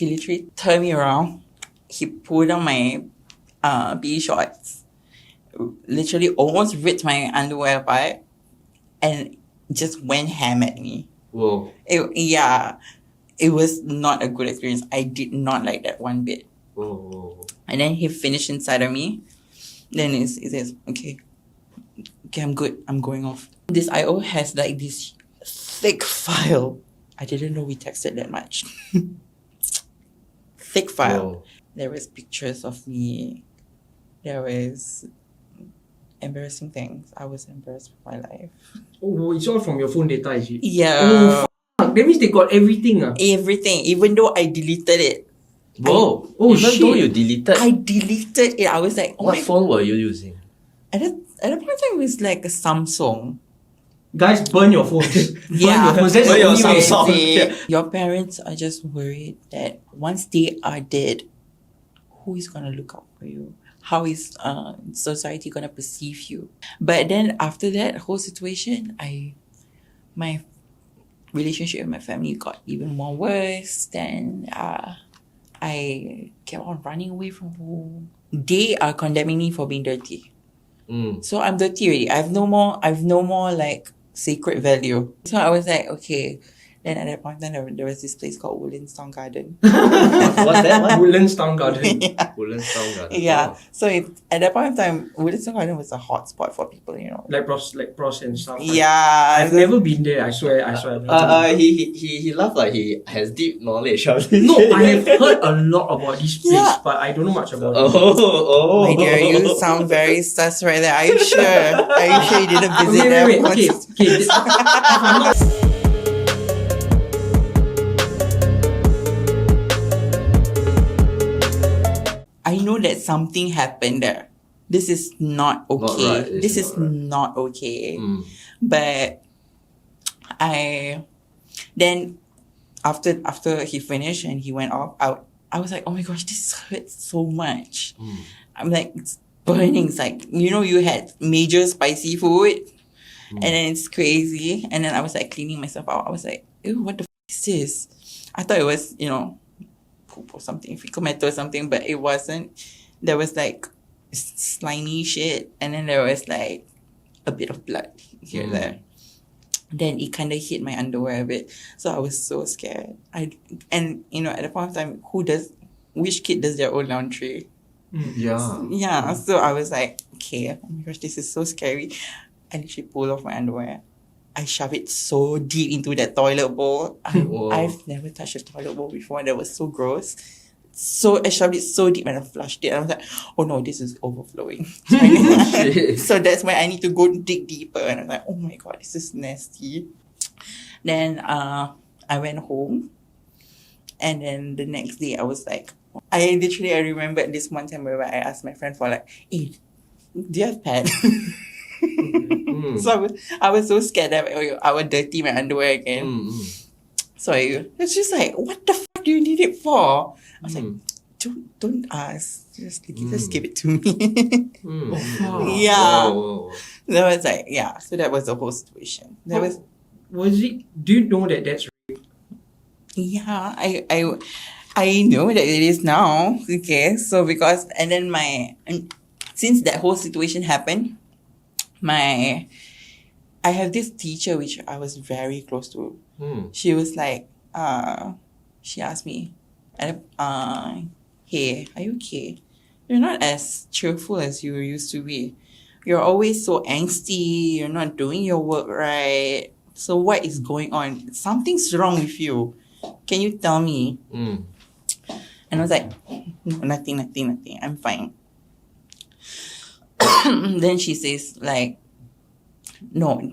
he literally turned me around. He pulled down my PE shorts, literally almost ripped my underwear apart, and just went ham at me. Whoa. It was not a good experience. I did not like that one bit. Whoa. And then he finished inside of me. Then he says, okay, I'm good. I'm going off. This IO has like this thick file. I didn't know we texted that much. Thick file. Whoa. There was pictures of me. There was embarrassing things. I was embarrassed with my life. Oh, it's all from your phone data, is it? Yeah. Oh, fuck. That means they got everything. Everything. Even though I deleted it. Whoa. Oh, Even shit. though you deleted, I deleted it. I was like, oh what my... phone were you using? At the point in time, it was like a Samsung. Guys, burn your phones. Yeah. Burn your phones. That's Burn the your only way. Samsung. See, Yeah. your parents are just worried that once they are dead, who is going to look out for you? How is society going to perceive you? But then after that whole situation, my relationship with my family got even more worse. Then I kept on running away from home. They are condemning me for being dirty. So I'm dirty already. I've no more like sacred value. So I was like, okay. Then at that point in time, there was this place called Woodlands Town Garden. What's that? What? Woodlands Town Garden. Yeah. Woodlands Town Garden. Yeah. Oh. So at that point in time, Woodlands Town Garden was a hot spot for people, you know. Like pros and stuff. Yeah. I've never been there, I swear. I've never been there. He laughed like he has deep knowledge of this. No, I have heard a lot about this place, Yeah. but I don't know much about it. Oh. My dear, you sound very sus right there. Are you sure? Are you sure you didn't visit there? Wait. once? Okay. If I'm not... I know that something happened there. This is not okay. Not right. This It's is not right. not okay. Mm. But then after he finished and he went off, I was like, oh my gosh, this hurts so much. I'm like, it's burning. It's like, you know, you had major spicy food and then it's crazy. And then I was like cleaning myself out. I was like, ew, what the f is this? I thought it was, you know, poop or something, fecal matter or something, but it wasn't. There was like slimy shit, and then there was like a bit of blood here and there. Then it kind of hit my underwear a bit, so I was so scared. And you know, at the point of time, which kid does their own laundry? Yeah. Yeah, so I was like, okay, oh my gosh, this is so scary. I literally pulled off my underwear. I shoved it so deep into that toilet bowl. I've never touched a toilet bowl before. That was so gross. So I shoved it so deep and I flushed it. I was like, oh no, this is overflowing. So that's why I need to go dig deeper. And I was like, oh my god, this is nasty. Then I went home. And then the next day I was like, I remembered this one time where I asked my friend for like, hey, do you have pad? So I was so scared that I would dirty my underwear again. So it's just like, what the fuck do you need it for? I was like, don't ask. Just give it to me. Yeah. Whoa. That was like, yeah. So that was the whole situation. Was it... Do you know that that's... Yeah, I know that it is now. Okay, so since that whole situation happened, I have this teacher which I was very close to. She was like, she asked me, hey, are you okay? You're not as cheerful as you used to be. You're always so angsty. You're not doing your work right. So what is going on? Something's wrong with you. Can you tell me? And I was like, no, nothing. I'm fine. Then she says like, no,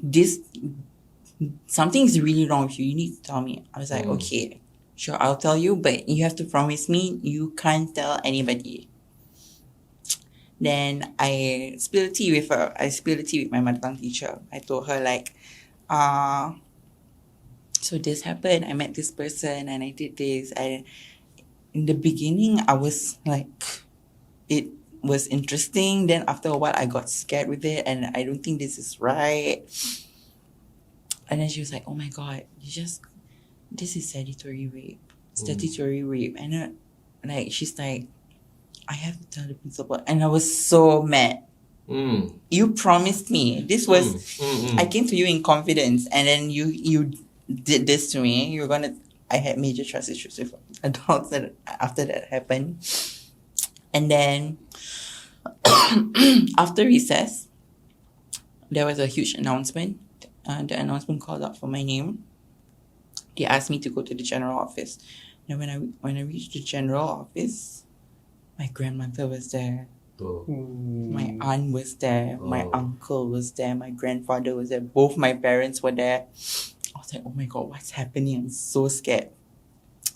something is really wrong with you. You need to tell me. I was like, okay, sure, I'll tell you, but you have to promise me you can't tell anybody. Then I spilled tea with her. I spilled tea with my mother tongue teacher. I told her like, so this happened. I met this person and I did this. And in the beginning, I was like, it was interesting. Then after a while, I got scared with it and I don't think this is right. And then she was like, oh my God, this is sedentary rape. statutory rape. And like, she's like, I have to tell the principal. And I was so mad. You promised me. This was, I came to you in confidence, and then you did this to me. I had major trust issues with adults after that happened. And then after recess, there was a huge announcement. The announcement called out for my name. They asked me to go to the general office. And when I reached the general office, my grandmother was there. My aunt was there. My uncle was there. My grandfather was there. Both my parents were there. I was like, oh my God, what's happening? I'm so scared.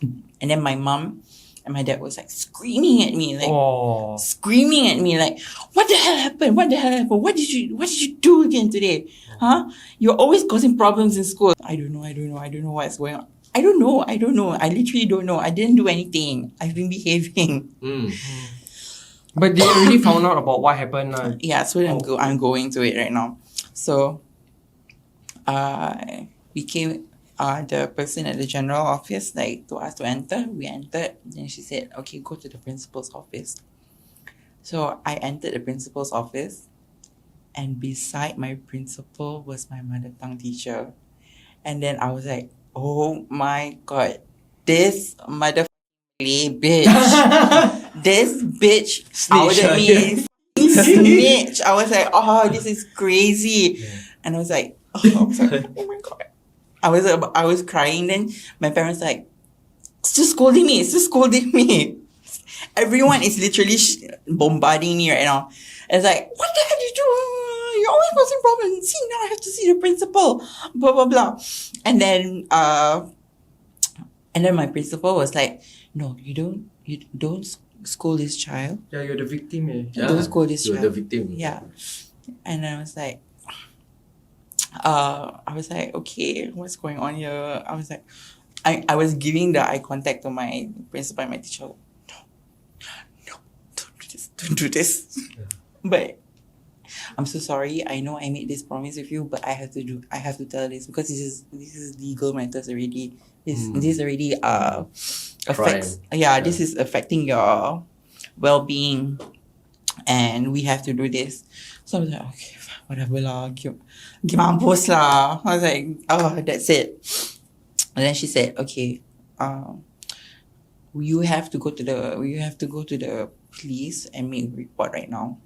And then my mom and my dad was like screaming at me, like what the hell happened? What the hell happened? What did you do again today? Huh? You're always causing problems in school. I don't know what's going on. I don't know. I literally don't know. I didn't do anything. I've been behaving. But they already found out about what happened. Yeah, so I'm going to it right now. So, we came, the person at the general office, like, to us to enter. We entered. Then she said, okay, go to the principal's office. So I entered the principal's office, and beside my principal was my mother tongue teacher. And then I was like, oh my God, this motherfucking bitch. This bitch outed me. Snitch. I was like, oh, this is crazy. And I was like, oh my God. I was crying. Then my parents like, it's just scolding me. Everyone is literally bombarding me right now. It's like, what the hell did you do? You're always causing problems. See, now I have to see the principal. Blah, blah, blah. And then my principal was like, no, you don't scold this child. Yeah, you're the victim. Yeah, don't scold this you're child. the victim. Yeah. And I was like, okay, what's going on here? I was like, I was giving the eye contact to my principal and my teacher. No, don't do this. Yeah. But I'm so sorry. I know I made this promise with you, but I have to tell this because this is legal matters already. This already affects. Yeah, this is affecting your well-being, and we have to do this. So I was like, okay, whatever lah, gimampus lah. I was like, oh, that's it. And then she said, okay, you have to go to the police and make a report right now.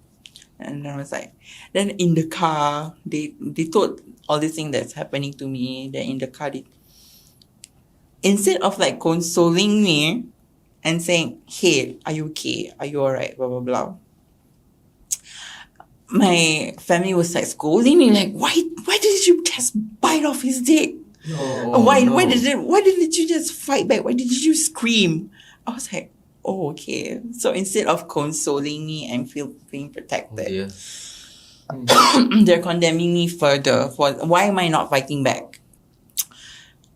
And then I was like, then in the car, they told all this thing that's happening to me. Then in the car, instead of like consoling me and saying, hey, are you okay? Are you alright? Blah, blah, blah. My family was like scolding me, like, why did you just bite off his dick? No, why didn't you just fight back? Why did you scream? I was like, oh, okay. So instead of consoling me and being protected, they're condemning me further for why am I not fighting back?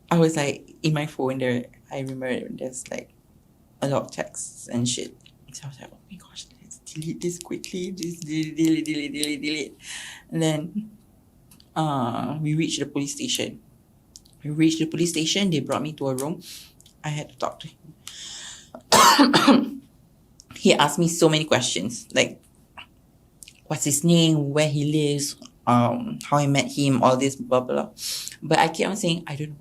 I was like, in my phone there, I remember there's like a lot of texts and shit. So I was like, oh my gosh, let's delete this quickly. Just delete. And then we reached the police station. They brought me to a room. I had to talk to him. He asked me so many questions, like what's his name, where he lives, how I met him, all this, blah, blah, blah. But I kept on saying, I don't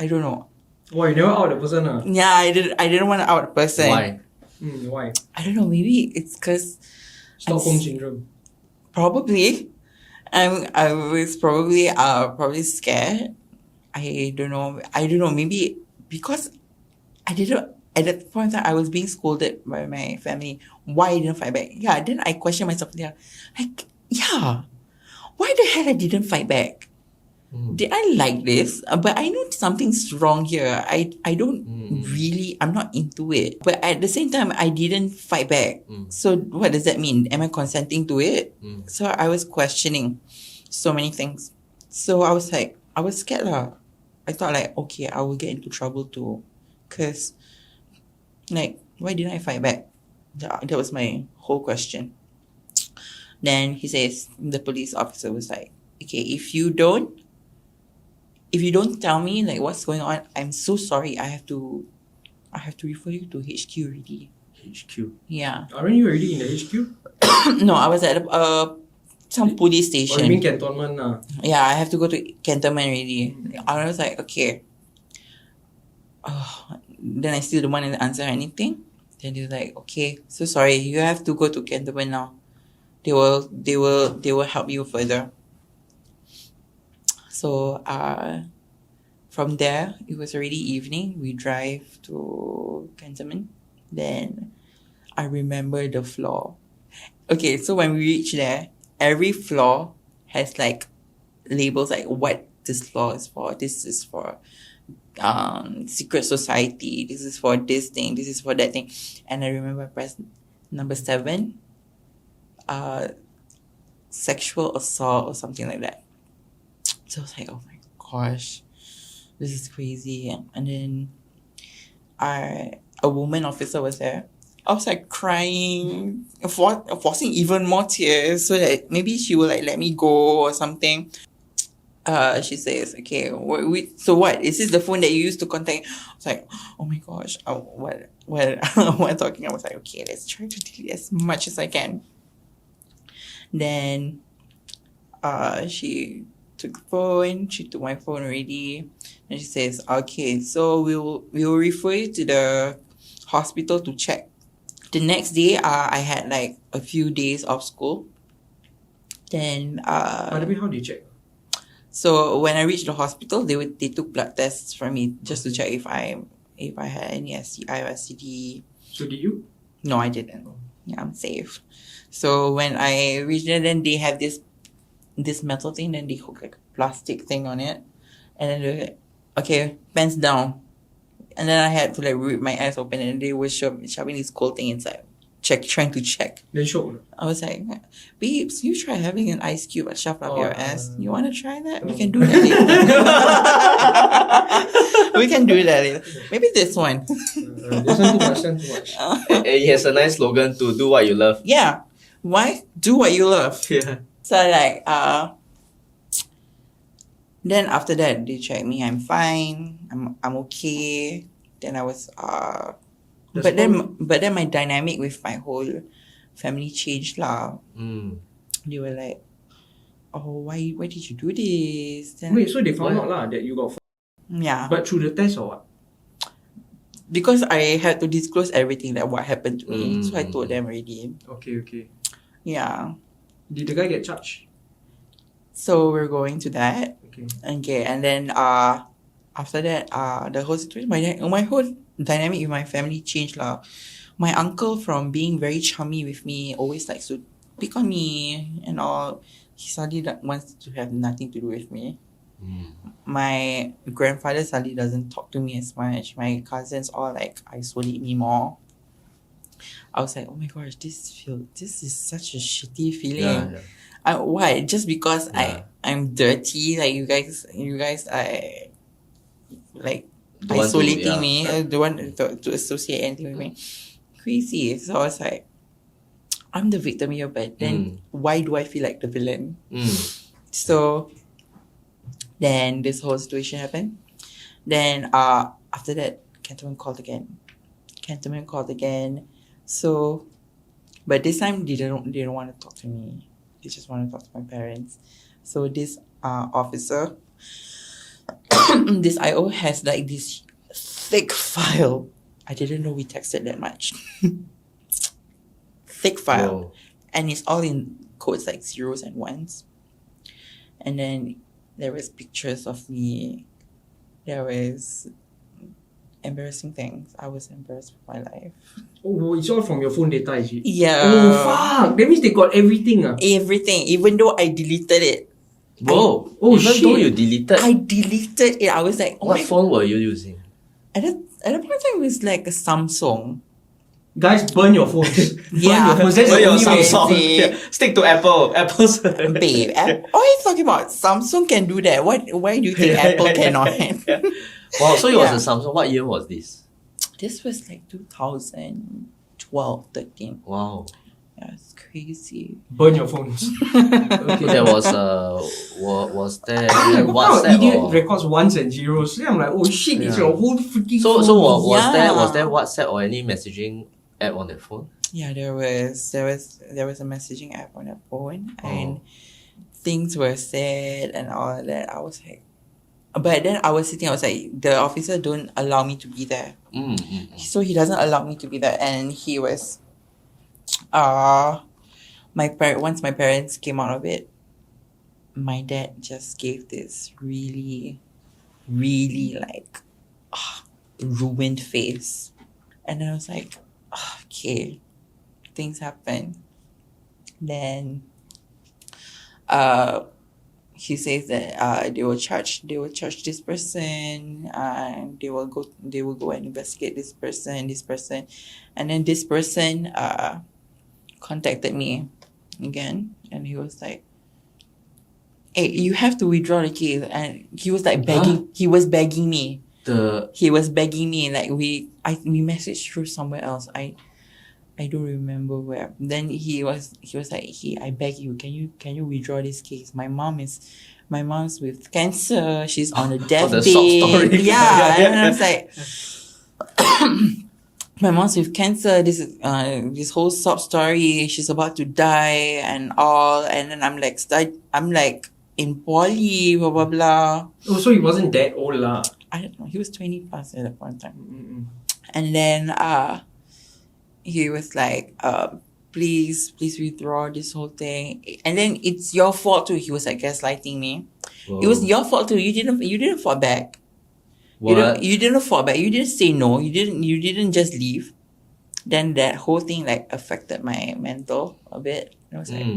know. Why, you never out the person? Yeah, I didn't want to out the person. Why? Why? I don't know, maybe it's because Stockholm syndrome. Probably. I was probably scared. I don't know, maybe because I didn't, at that point in time, I was being scolded by my family. Why I didn't fight back? Yeah, then I questioned myself there. Like, yeah, why the hell I didn't fight back? Did I like this? But I know something's wrong here. I don't really, I'm not into it. But at the same time, I didn't fight back. So what does that mean? Am I consenting to it? So I was questioning so many things. So I was like, I was scared lah. I thought like, okay, I will get into trouble too. Because, like, why didn't I fight back? That was my whole question. Then he says, the police officer was like, okay, if you don't if you don't tell me like what's going on, I'm so sorry. I have to refer you to HQ already. HQ. Yeah. Aren't you already in the HQ? No, I was at some police Or station. you mean cantonment? Yeah, I have to go to cantonment already. I was like, okay. Then I still don't want to answer anything. Then they're like, okay, so sorry, you have to go to cantonment now. They will help you further. So from there, it was already evening. We drive to cantonment. Then I remember the floor. Okay, so when we reach there, every floor has like labels like what this floor is for. This is for secret society. This is for this thing. This is for that thing. And I remember I pressed number 7, sexual assault or something like that. So I was like, oh my gosh, this is crazy. And then a woman officer was there. I was like crying, forcing even more tears so that maybe she will like let me go or something. She says, okay, so what? Is this the phone that you used to contact? I was like, oh my gosh, what I'm talking? I was like, okay, let's try to delete as much as I can. Then she took the phone, she took my phone already, and she says, okay, so we will refer you to the hospital to check. The next day, I had like a few days off school. Then By the way, how do you check? so when I reached the hospital, they took blood tests from me just to check if I had any STI or STD. So did you? No, I didn't. Yeah, I'm safe. So when I reached there, then they have this metal thing, then they hook like a plastic thing on it, and then they're like, okay, pants down. And then I had to like rip my eyes open, and they were shoving this cold thing inside, trying to check. Then show. I was like, babes, you try having an ice cube shoved up your ass. You want to try that? We no. can do that later. We can do that later. Maybe this one. This one too much. And he has a nice slogan to do what you love. Yeah. Why? Do what you love. Yeah. So like, then after that, they checked me. I'm fine. I'm okay. Then I was but then my dynamic with my whole family changed lah. They were like, oh, why did you do this? Then, Wait, so they found out lah that you got yeah. but through the test or what? Because I had to disclose everything that what happened to me. So I told them already. Okay. Yeah. Did the guy get charged? So we're going to that. Okay. And then after that, the whole situation, my whole dynamic with my family changed lah. My uncle, from being very chummy with me, always likes to pick on me and all, he suddenly wants to have nothing to do with me. My grandfather suddenly doesn't talk to me as much. My cousins all like isolate me more. I was like, oh my gosh, this is such a shitty feeling. Yeah. Why? Just because I'm dirty, like you guys are like Don't want to, isolating me, don't want to associate anything with me. Crazy. So I was like, I'm the victim here, but then why do I feel like the villain? So then this whole situation happened. Then after that, Cantonment called again. So, but this time they don't want to talk to me. They just want to talk to my parents. So this officer, this IO has like this thick file. I didn't know we texted that much. Thick file. Whoa. And it's all in codes like zeros and ones. And then there was pictures of me. There was embarrassing things. I was embarrassed with my life. Oh, it's all from your phone data, is it? Yeah. Oh, fuck. That means they got everything. Everything. Even though I deleted it. Whoa. Oh, Even shit. though you deleted, I deleted it. I was like, oh what my phone were you using? At that point in time, it was like a Samsung. Guys, burn your phones. Yeah. Burn your phones. That's Were the your only way. Samsung? Yeah. Stick to Apple. Apple's Babe, what are you talking about? Samsung can do that. Why do you think Apple cannot? Wow, so it Yeah. was a Samsung. What year was this? This was like 2012, 13. Wow. Yeah, it's crazy. Burn your phones. So there was there What WhatsApp idiot or records ones and zeros? Then I'm like, oh shit, it's Yeah. your whole freaking so phone. was there Yeah. WhatsApp or any messaging app on that phone? Yeah, there was a messaging app on the phone, and things were said and all that. I was like, but then I was like, the officer don't allow me to be there, so he doesn't allow me to be there, and he was, once my parents came out of it, my dad just gave this really, really like ruined face, and I was like, okay, things happen. Then he says that they will charge this person, and they will go and investigate this person, and then this person contacted me again, and he was like, hey, you have to withdraw the case, and he was like begging. He was begging me. Like we messaged through somewhere else. I don't remember where. Then he was like, hey, I beg you, can you withdraw this case? My mom's with cancer. She's on a deathbed. the sob story. Yeah, and I was like, my mom's with cancer. This is this whole sob story. She's about to die and all. And then I'm like in poly, blah blah blah. Oh, so he wasn't that old lah. I don't know. He was 20 plus at that point in time. Mm-mm. And then he was like, please withdraw this whole thing. And then it's your fault too. He was like gaslighting me. Whoa. It was your fault too. You didn't fight back. What? You didn't fight back. You didn't say no. You didn't just leave. Then that whole thing like affected my mental a bit. And I was like,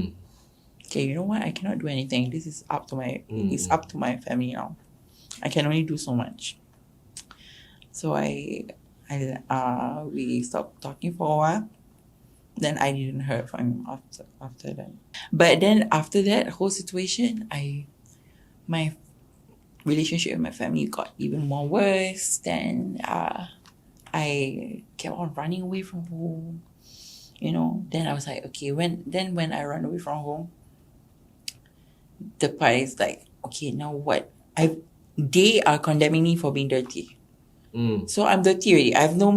okay, you know what? I cannot do anything. This is up to it's up to my family now. I can only do so much. So we stopped talking for a while. Then I didn't hear from him after that. But then after that whole situation, my relationship with my family got even more worse. Then I kept on running away from home. Then I was like, okay, when I run away from home, the part is like, okay, now what? They are condemning me for being dirty. So I'm dirty already. I've no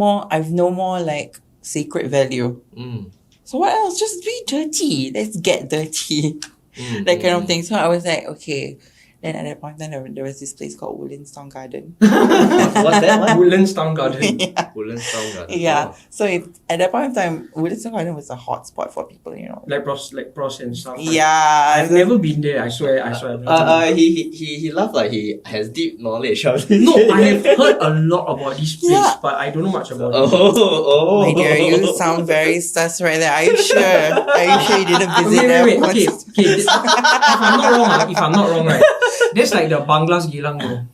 more like sacred value. So what else? Just be dirty. Let's get dirty. That kind of thing. So I was like, okay. Then at that point in time, there was this place called Woodlands Town Garden. What's that one? Woodlands Town Garden. Yeah. Woodlands Town Garden. Yeah. Oh. So at that point in time, Woodlands Town Garden was a hot spot for people, Like pros and stuff. Yeah. I've never been there. I swear. He laughed like he has deep knowledge of this. No, I have heard a lot about this place, Yeah. but I don't know much about it. Oh. My dear, you sound very sus right there. Are you sure? Are you sure you didn't visit there Wait. once? Okay. If I'm not wrong, right? That's like the Bangladesh Geylang though.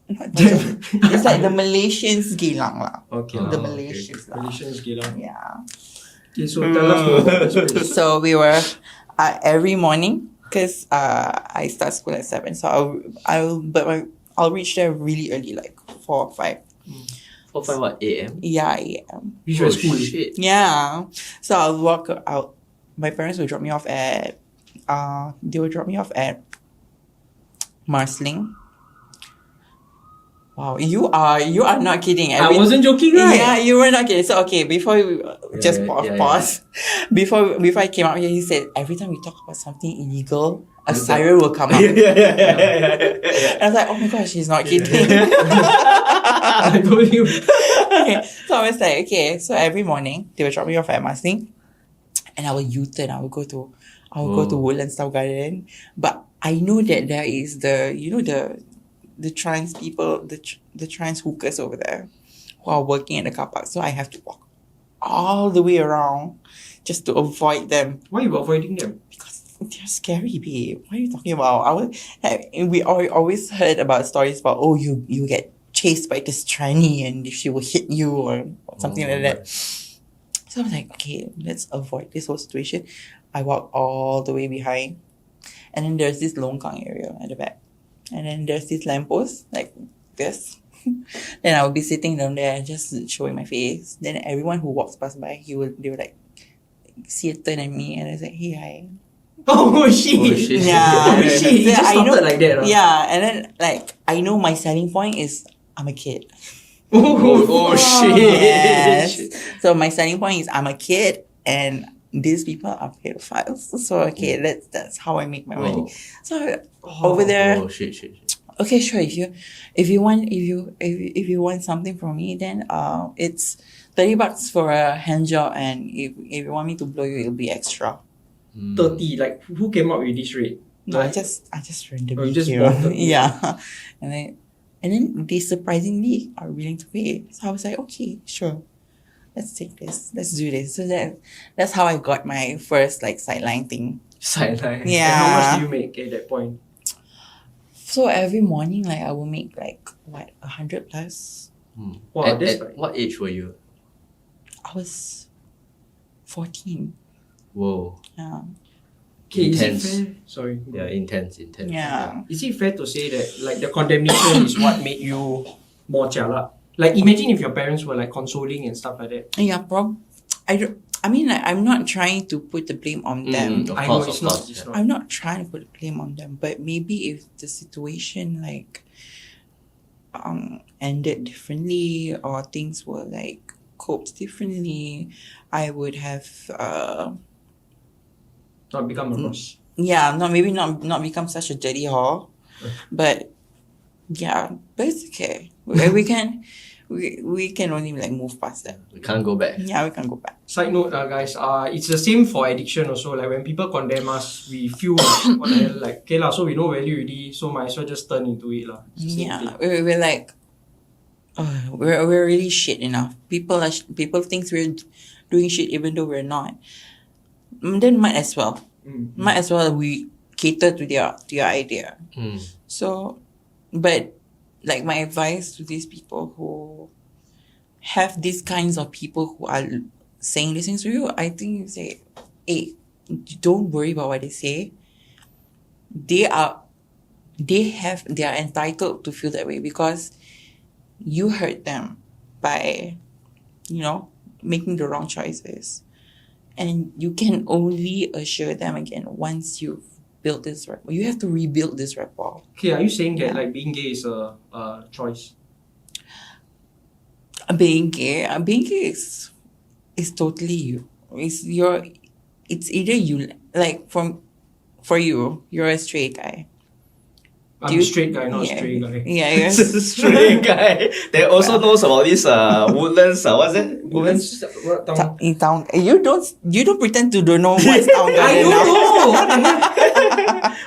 It's like the Malaysians Geylang lah. Okay. The Oh, Malaysians lah. Malaysians Geylang. Yeah. Okay, so tell us more about this place. So we were every morning, because I start school at 7, so I'll reach there really early, like 4 or 5. 4, 5 what? AM? Yeah, AM. Visual school. Shit. Yeah. So I'll walk out. My parents will drop me off at Marsiling. Wow, you are not kidding. I wasn't joking, right? Yeah, you were not kidding. So okay, before we just yeah. pause. Before I came out here, he said every time we talk about something illegal, a siren will come up. Yeah. And I was like, oh my gosh, he's not kidding. I told you. Okay, so I was like, okay. So every morning they will drop me off at Marsiling, and I will U-turn. I will go to Woodlands Town Garden. But I know that there is the trans people, the trans hookers over there who are working in the car park. So I have to walk all the way around just to avoid them. Why are you avoiding them? Because they're scary, babe. What are you talking about? We always heard about stories about, oh, you get chased by this tranny and she will hit you or something like that. So I was like, okay, let's avoid this whole situation. I walk all the way behind. And then there's this longkang area at the back. And then there's this lamppost, like this. Then I would be sitting down there just showing my face. Then everyone who walks past by, they would like see a turn at me, and I was like, "Hey, hi." Oh shit! Oh, shit. Yeah. Oh shit! It just I know- started like that. Yeah, and then like I know my selling point is I'm a kid. Oh, shit. Yes. So my selling point is I'm a kid, and these people are pedophiles. So okay, that's how I make my money. So over there, Oh, shit. okay, sure. If you want something from me, then it's $30 for a hand job, and if you want me to blow you, it'll be extra. 30. Like who came up with this rate? No, Like, I just randomly Oh, you just came. bought it. Yeah, and then they surprisingly are willing to pay. So I was like, okay, sure, let's take this, let's do this. So that's how I got my first like sideline thing. Sideline. And how much Yeah. do you make at that point? So every morning, like I will make like 100 plus. Wow, At that's like what age were you? I was 14. Whoa. Yeah. okay. Is it Intense. fair? Sorry. Yeah, intense. Yeah. Is it fair to say that like the condemnation is what made you more jialat? Like imagine if your parents were like consoling and stuff like that. Yeah, I mean, like, I'm not trying to put the blame on them. Of I course, know it's of not. course. It's Yeah. not. I'm not trying to put the blame on them, but maybe if the situation like ended differently or things were like coped differently, I would have Not become a boss. not become such a dirty whore. But yeah, but it's okay. We can only like move past that. We can't go back. Yeah, we can go back. Side note, guys, it's the same for addiction also. Like when people condemn us, we feel like, what the hell, like, okay lah, so we know value already, so might as well just turn into it lah. It's the same Yeah, thing. we're like, we're really shit enough. People think we're doing shit even though we're not. Then might as well we cater to their idea. So, but like my advice to these people who have these kinds of people who are saying these things to you, I think you say, hey, don't worry about what they say. They are entitled to feel that way because you hurt them by, making the wrong choices. And you can only assure them again once you've built this rapport. You have to rebuild this rapport. Okay, are you saying that Yeah. like being gay is a choice? Being gay is totally you. It's either you, like for you, you're a straight guy. I'm a straight guy, not a straight guy. Yeah, you're Straight guy. They also knows about this Woodlands. What's it? Woodlands, what town? in town. You don't pretend to don't know what's town I garden don't now. know! What the heck?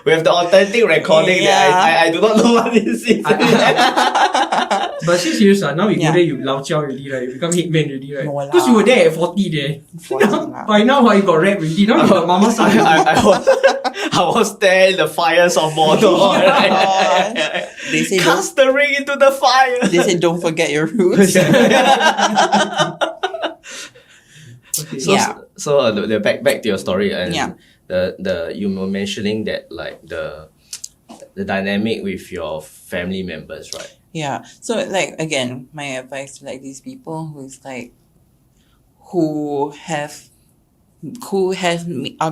We have the authentic recording. Yeah. That I do not know what this is. But see serious now you Yeah. go there, you lao jiao already, right? You become hitman already, right? No lah. Because you were there at 40 there. 40 lah. By now, you got rap already. Now you got mama son. I was there in the fires of Mordor. Gosh. They say Cast the ring into the fire. they say don't forget your roots. Okay. So the back to your story and Yeah. the you were mentioning that like the dynamic with your family members, right? Yeah. So like again, my advice to like these people who have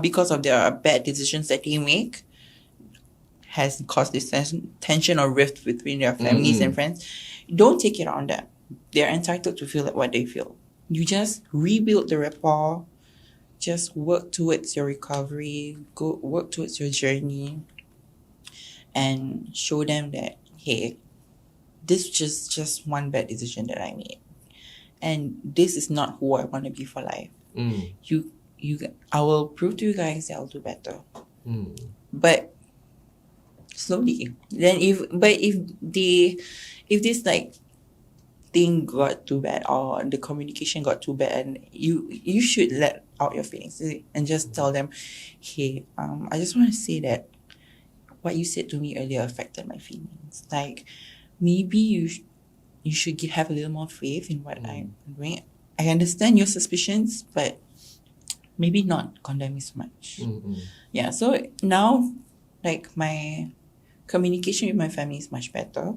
because of their bad decisions that they make has caused this tension or rift between their families and friends. Don't take it on them. They're entitled to feel like what they feel. You just rebuild the rapport. Just work towards your recovery. Work towards your journey, and show them that hey, this is just one bad decision that I made, and this is not who I want to be for life. I will prove to you guys that I'll do better. But slowly. Then if this like thing got too bad or the communication got too bad, and you should let out your feelings and just tell them, hey, I just want to say that what you said to me earlier affected my feelings. Like maybe you should have a little more faith in what I'm doing. I understand your suspicions, but maybe not condemn me so much. Yeah, so now like my communication with my family is much better.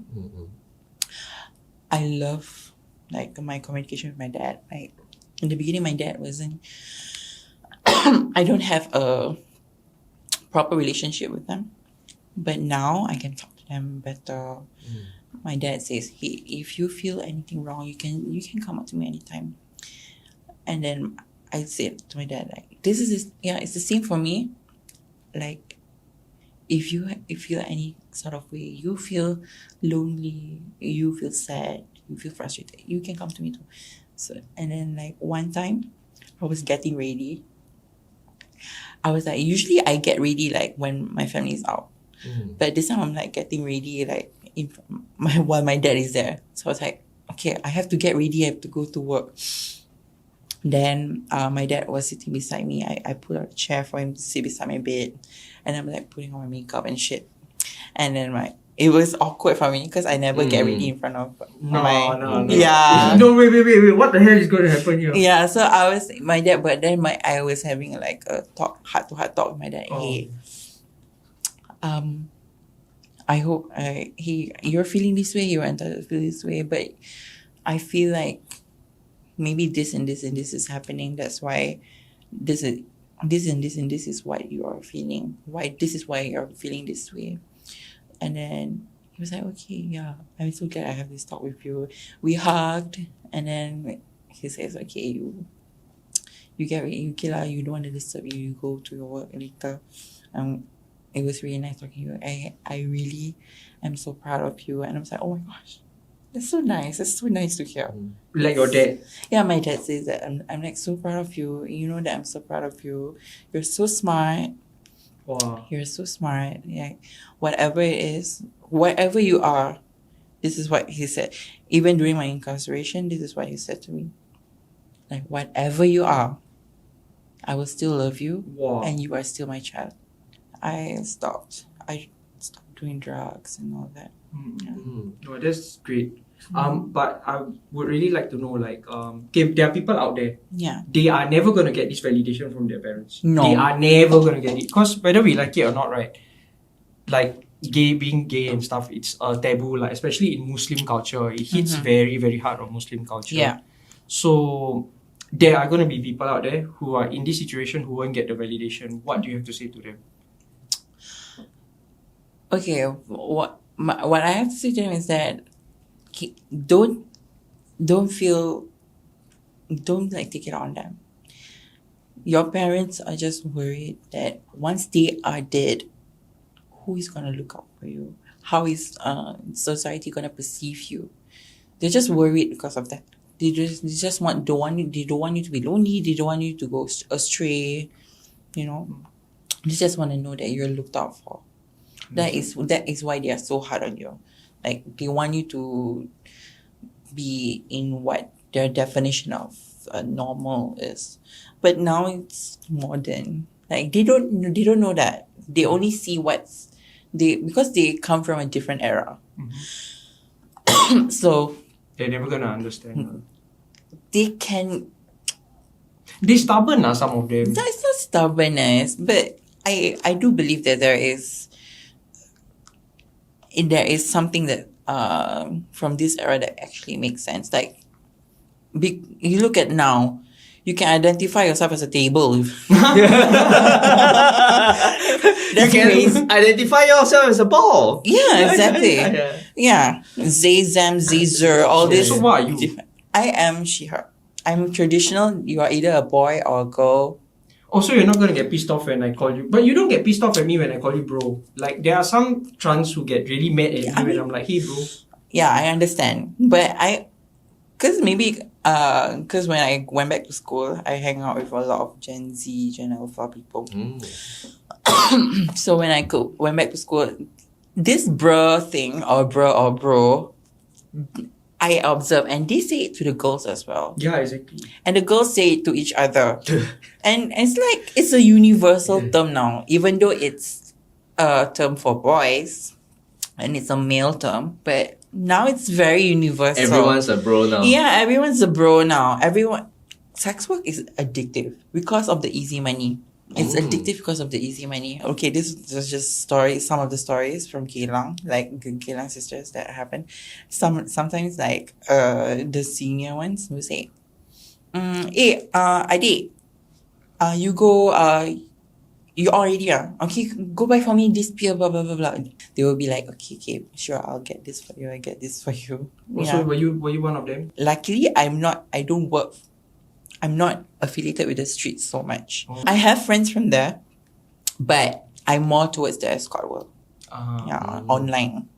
I love like my communication with my dad. Like in the beginning, my dad wasn't I don't have a proper relationship with them. But now I can talk to them better. My dad says, "Hey, if you feel anything wrong, you can come up to me anytime." And then I said to my dad, like, it's the same for me. Like, if you feel any sort of way, you feel lonely, you feel sad, you feel frustrated, you can come to me too. So, and then like one time, I was getting ready. I was like, usually I get ready like when my family is out. But this time I'm like getting ready like while my dad is there. So I was like, okay, I have to get ready. I have to go to work. Then my dad was sitting beside me. I put a chair for him to sit beside my bed. And I'm like putting on my makeup and shit. And then it was awkward for me because I never get ready in front of No. Yeah. No, wait. What the hell is going to happen here? Yeah, so I was my dad, but then I was having like a heart-to-heart talk with my dad. Hey, I hope you're feeling this way, you're entitled to feel this way, but I feel like maybe this and this and this is happening. That's why this and this and this is what you are feeling. This is why you're feeling this way. And then he was like, okay, yeah, I'm so glad I have this talk with you. We hugged, and then he says, okay, you get ready, Kayla, you don't want to disturb you, you go to your work later. It was really nice talking to you. I really am so proud of you. And I was like, oh my gosh, that's so nice. That's so nice to hear. Like your dad? Yeah, my dad says that. I'm like so proud of you. You know that I'm so proud of you. You're so smart. Wow. You're so smart. Yeah, whatever it is, wherever you are, this is what he said. Even during my incarceration, this is what he said to me. Like, whatever you are, I will still love you. Wow. And you are still my child. I stopped doing drugs and all that. Yeah. No, that's great. But I would really like to know, like, there are people out there. Yeah. They are never gonna get this validation from their parents. No. They are never gonna get it. Because whether we like it or not, right? Like being gay and stuff, it's a taboo. Like especially in Muslim culture, it hits very, very hard on Muslim culture. Yeah. So there are gonna be people out there who are in this situation who won't get the validation. What do you have to say to them? Okay, what I have to say to them is that don't like take it on them. Your parents are just worried that once they are dead, who is gonna look out for you? How is society gonna perceive you? They're just worried because of that. They don't want you to be lonely. They don't want you to go astray. You know, they just want to know that you're looked out for. That is why they are so hard on you. Like they want you to be in what their definition of normal is. But now it's modern. Like they don't know that. They only see because they come from a different era. So they're never gonna understand. They're stubborn, some of them. That's not stubbornness, but I do believe that there is something that from this era that actually makes sense. Like you look at now, you can identify yourself as a table. You can identify yourself as a ball. Yeah, exactly. Yeah. Zam, Zer, all this. So what are you? I am she, her. I'm traditional. You are either a boy or a girl. Also, you're not going to get pissed off when I call you. But you don't get pissed off at me when I call you bro. Like, there are some trans who get really mad at me when I'm like, hey, bro. Yeah, I understand. But because when I went back to school, I hang out with a lot of Gen Z, Gen Alpha people. So when I went back to school, this bruh thing, or bro, I observe, and they say it to the girls as well. Yeah, exactly. And the girls say it to each other. And it's like, it's a universal term now, even though it's a term for boys, and it's a male term, but now it's very universal. Everyone's a bro now. Yeah, everyone's a bro now. Sex work is addictive because of the easy money. It's addictive because of the easy money. Okay, this is just some of the stories from Geylang, like the Geylang sisters that happened. Sometimes like the senior ones will say, hey, adik, you go, you already okay, go buy for me this beer, blah, blah, blah, blah. They will be like, okay, sure, I'll get this for you, I get this for you. Also, were you one of them? Luckily, I'm not affiliated with the streets so much. I have friends from there, but I'm more towards the escort world. Online.